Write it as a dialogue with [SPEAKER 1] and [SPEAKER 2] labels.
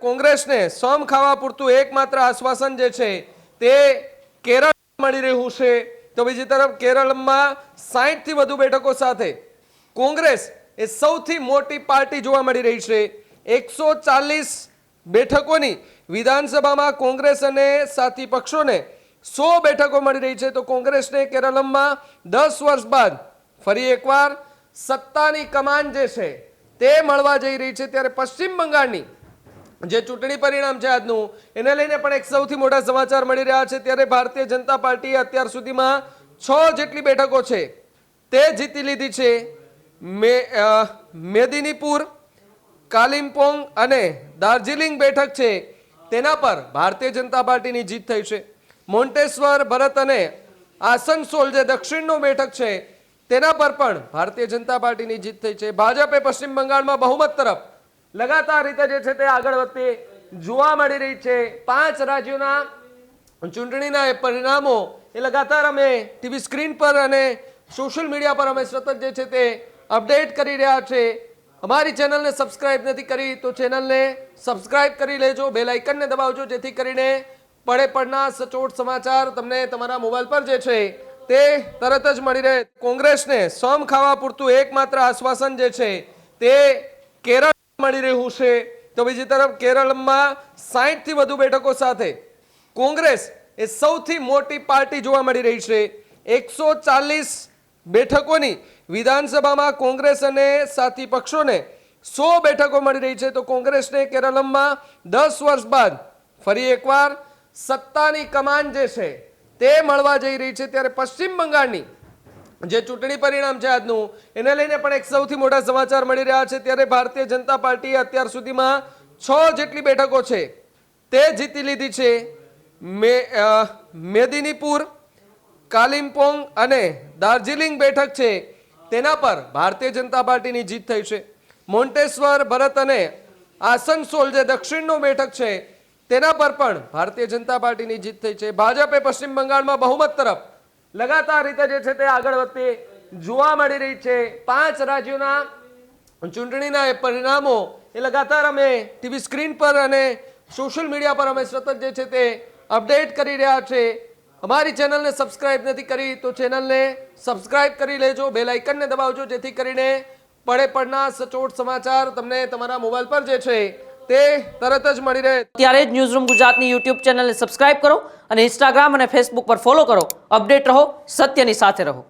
[SPEAKER 1] કોંગ્રેસને સમ ખાવા પૂરતું એકમાત્ર આશ્વાસન જે છે તે કેરળ મળી રહ્યું છે, તો બીજી તરફ કેરળમાં 60 થી વધુ બેઠકો સાથે કોંગ્રેસ એ સૌથી મોટી પાર્ટી જોવા મળી રહી છે। 140 બેઠકોની વિધાનસભામાં કોંગ્રેસ અને સાથી પક્ષોને 100 બેઠકો મળી રહી છે, તો કોંગ્રેસને કેરળમાં 10 વર્ષ બાદ ફરી એકવાર સત્તાની કમાન જે છે તે મળવા જઈ રહી છે। ત્યારે પશ્ચિમ બંગાળની જે ચૂંટણી પરિણામ છે આજનું, એને લઈને પણ એક સૌથી મોટા સમાચાર મળી રહ્યા છે। ત્યારે ભારતીય જનતા પાર્ટીએ અત્યાર સુધીમાં 6 જેટલી બેઠકો છે તે જીતી લીધી છે। મેદિનીપુર, કાલિમ્પોંગ અને દાર્જિલિંગ બેઠક છે તેના પર ભારતીય જનતા પાર્ટીની જીત થઈ છે। મોન્ટેશ્વર, ભરત અને આસનસોલ જે દક્ષિણનો બેઠક છે તેના પર પણ ભારતીય જનતા પાર્ટીની જીત થઈ છે। ભાજપે પશ્ચિમ બંગાળમાં બહુમત તરફ લગાતાર રીતે જે છે તે આગળ વધતી જોવા મળી રહી છે। 5 રાજ્યોના ચૂંટણીના પરિણામો એ લગાતાર અમે ટીવી સ્ક્રીન પર અને સોશિયલ મીડિયા પર અમે સતત જે છે તે અપડેટ કરી રહ્યા છે। અમારી ચેનલને સબસ્ક્રાઇબ નથી કરી તો ચેનલને સબસ્ક્રાઇબ કરી લેજો, બેલ આઇકનને દબાવજો, જેથી કરીને પડે પડના સચોટ સમાચાર તમને તમારા મોબાઈલ પર જે છે તે તરત જ મળી રહે। કોંગ્રેસને સમ ખાવા પૂરતું એકમાત્ર આશ્વાસન જે છે તે કેરળ મળી રહ્યું છે, તો બીજી તરફ કેરળમાં 60 થી વધુ બેઠકો સાથે કોંગ્રેસ એ સૌથી મોટી પાર્ટી જોવા મળી રહી છે। 140 બેઠકોની વિધાનસભામાં કોંગ્રેસ અને સાથી પક્ષોને 100 બેઠકો મળી રહી છે, તો કોંગ્રેસને કેરળમાં 10 વર્ષ બાદ ફરી એકવાર સત્તાની કમાન જે છે તે મળવા જઈ રહી છે। ત્યારે પશ્ચિમ બંગાળની જે ચૂંટણી પરિણામ છે આજનું, એને લઈને પણ એક સૌથી મોટા સમાચાર મળી રહ્યા છે। ત્યારે ભારતીય જનતા પાર્ટીએ અત્યાર સુધીમાં 6 જેટલી બેઠકો છે તે જીતી લીધી છે। મેદિનીપુર, કાલિમ્પોંગ અને દાર્જિલિંગ બેઠક છે તેના પર ભારતીય જનતા પાર્ટીની જીત થઈ છે। મોન્ટેશ્વર, ભરત અને આસનસોલ જે દક્ષિણનો બેઠક છે તેના પર પણ ભારતીય જનતા પાર્ટીની જીત થઈ છે। ભાજપે પશ્ચિમ બંગાળમાં બહુમત તરફ લગાતાર રીતે જે છે તે આગળ વધતી જોવા મળી રહી છે। 5 રાજ્યોના ચૂંટણીના પરિણામો એ લગાતાર અમે ટીવી સ્ક્રીન પર અને સોશિયલ મીડિયા પર અમે સતત જે છે તે અપડેટ કરી રહ્યા છે। અમારી ચેનલને સબસ્ક્રાઇબ નથી કરી તો ચેનલને સબસ્ક્રાઇબ કરી લેજો, બેલ આઇકનને દબાવજો, જેથી કરીને પડે પડના સચોટ સમાચાર તમને તમારા મોબાઈલ પર જે છે તે તરત જ મળી રહે।
[SPEAKER 2] ત્યારે જ ન્યૂઝરૂમ ગુજરાતની યુટ્યુબ ચેનલને સબસ્ક્રાઇબ કરો અને ઇન્સ્ટાગ્રામ અને ફેસબુક પર ફોલો કરો। અપડેટ રહો, સત્યની સાથે રહો।